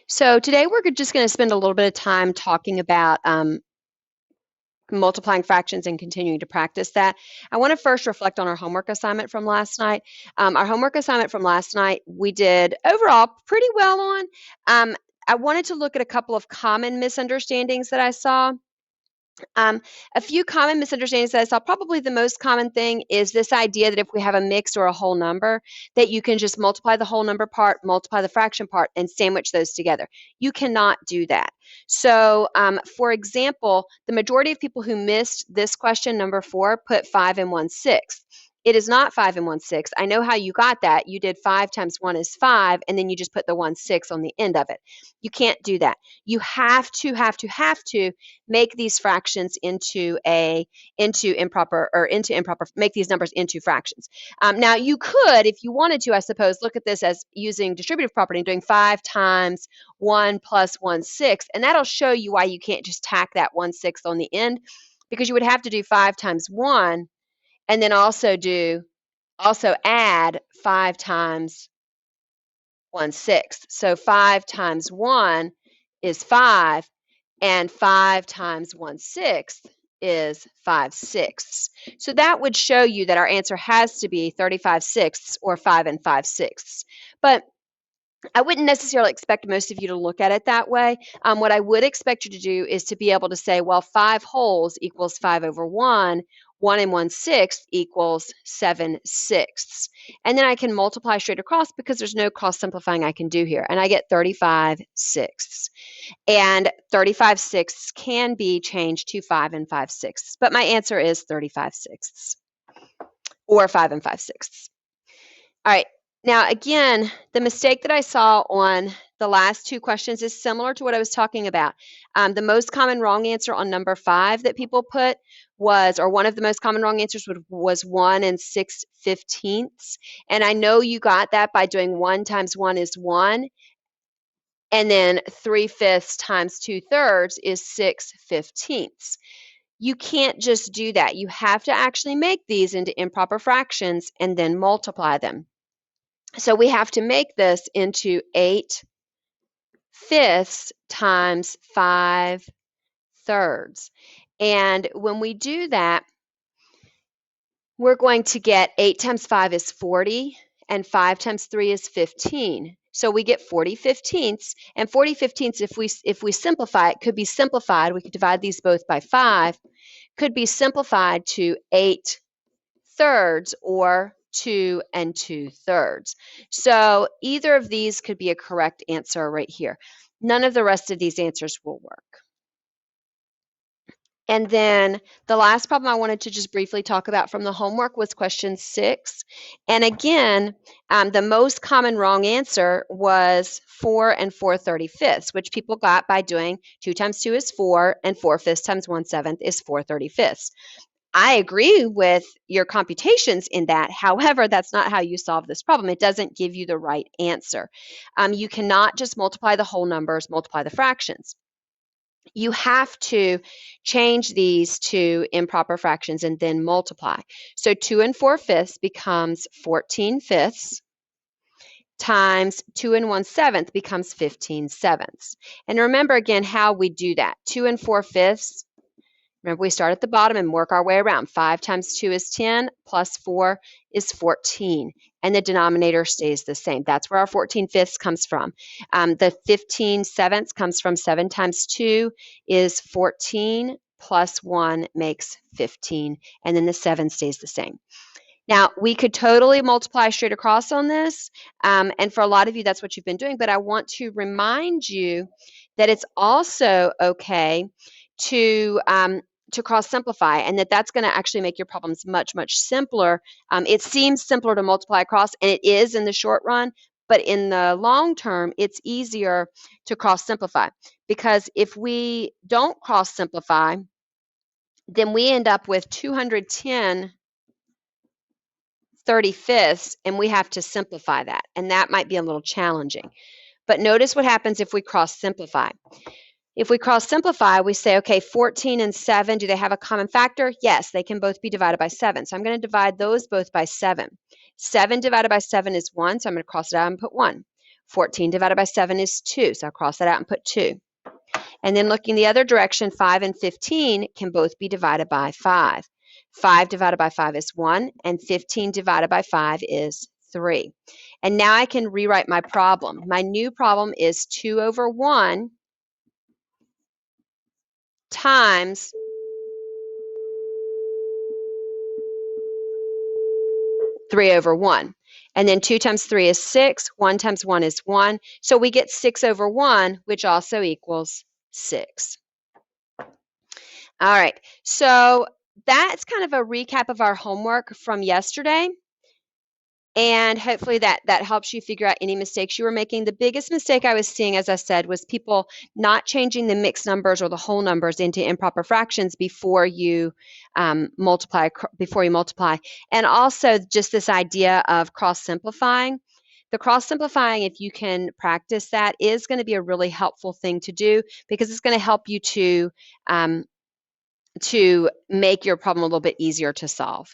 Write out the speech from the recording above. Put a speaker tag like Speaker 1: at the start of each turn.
Speaker 1: So today we're just going to spend a little bit of time talking about multiplying fractions and continuing to practice that. I want to first reflect on our homework assignment from last night. Our homework assignment from last night, we did overall pretty well on. I wanted to look at a couple of common misunderstandings that I saw. Um, a few common misunderstandings that I saw, probably the most common thing is this idea that if we have a mixed or a whole number, that you can just multiply the whole number part, multiply the fraction part, and sandwich those together. You cannot do that. So, for example, the majority of people who missed this question, number 4, put 5 and 1/6. It is not 5 and 1/6. I know how you got that. You did 5 times 1 is 5, and then you just put the 1/6 on the end of it. You can't do that. You have to make these fractions into improper, make these numbers into fractions. Now you could, if you wanted to, I suppose, look at this as using distributive property and doing 5 times 1 plus 1/6, and that'll show you why you can't just tack that 1/6 on the end, because you would have to do 5 times 1 and then also add 5 times 1/6. So 5 times 1 is 5, and 5 times 1/6 is 5/6. So that would show you that our answer has to be 35/6 or 5 and 5/6. But I wouldn't necessarily expect most of you to look at it that way. What I would expect you to do is to be able to say, well, 5 wholes equals 5 over 1, 1 and 1/6 equals 7/6. And then I can multiply straight across because there's no cross simplifying I can do here. And I get 35/6. And 35/6 can be changed to 5 and 5/6. But my answer is 35/6 or 5 and 5/6. All right. Now, again, the mistake that I saw on the last two questions is similar to what I was talking about. The most common wrong answer on number 5 that people put was, or one of the most common wrong answers was 1 and 6/15. And I know you got that by doing 1 times 1 is 1, and then 3/5 times 2/3 is 6/15. You can't just do that. You have to actually make these into improper fractions and then multiply them. So we have to make this into 8/5 times 5/3. And when we do that, we're going to get 8 times 5 is 40, and 5 times 3 is 15. So we get 40/15, and 40/15, if we simplify it, could be simplified. We could divide these both by 5, could be simplified to 8/3 or 2 and 2/3. So either of these could be a correct answer right here. None of the rest of these answers will work. And then the last problem I wanted to just briefly talk about from the homework was question 6. And again, the most common wrong answer was 4 and 4/35, which people got by doing 2 times 2 is 4, and 4/5 times 1/7 is 4/35. I agree with your computations in that. However, that's not how you solve this problem. It doesn't give you the right answer. You cannot just multiply the whole numbers, multiply the fractions. You have to change these to improper fractions and then multiply. So 2 and 4/5 becomes 14/5 times 2 and 1/7 becomes 15/7. And remember again how we do that. 2 and 4/5. Remember, we start at the bottom and work our way around. 5 times 2 is 10, plus 4 is 14, and the denominator stays the same. That's where our 14/5 comes from. The 15/7 comes from 7 times 2 is 14, plus 1 makes 15, and then the 7 stays the same. Now, we could totally multiply straight across on this, and for a lot of you, that's what you've been doing, but I want to remind you that it's also okay to cross simplify, and that's going to actually make your problems much, much simpler. It seems simpler to multiply across, and it is in the short run, but in the long term, it's easier to cross simplify, because if we don't cross simplify, then we end up with 210/35, and we have to simplify that, and that might be a little challenging. But notice what happens if we cross simplify. If we cross simplify, we say, okay, 14 and 7, do they have a common factor? Yes, they can both be divided by 7. So I'm going to divide those both by 7. 7 divided by 7 is 1, so I'm going to cross it out and put 1. 14 divided by 7 is 2, so I'll cross that out and put 2. And then looking the other direction, 5 and 15 can both be divided by 5. 5 divided by 5 is 1, and 15 divided by 5 is 3. And now I can rewrite my problem. My new problem is 2 over 1 times 3 over 1. And then 2 times 3 is 6. 1 times 1 is 1. So we get 6 over 1, which also equals 6. All right, so that's kind of a recap of our homework from yesterday. And hopefully that helps you figure out any mistakes you were making. The biggest mistake I was seeing, as I said, was people not changing the mixed numbers or the whole numbers into improper fractions before you multiply. And also just this idea of cross-simplifying. The cross-simplifying, if you can practice that, is going to be a really helpful thing to do because it's going to help you to make your problem a little bit easier to solve.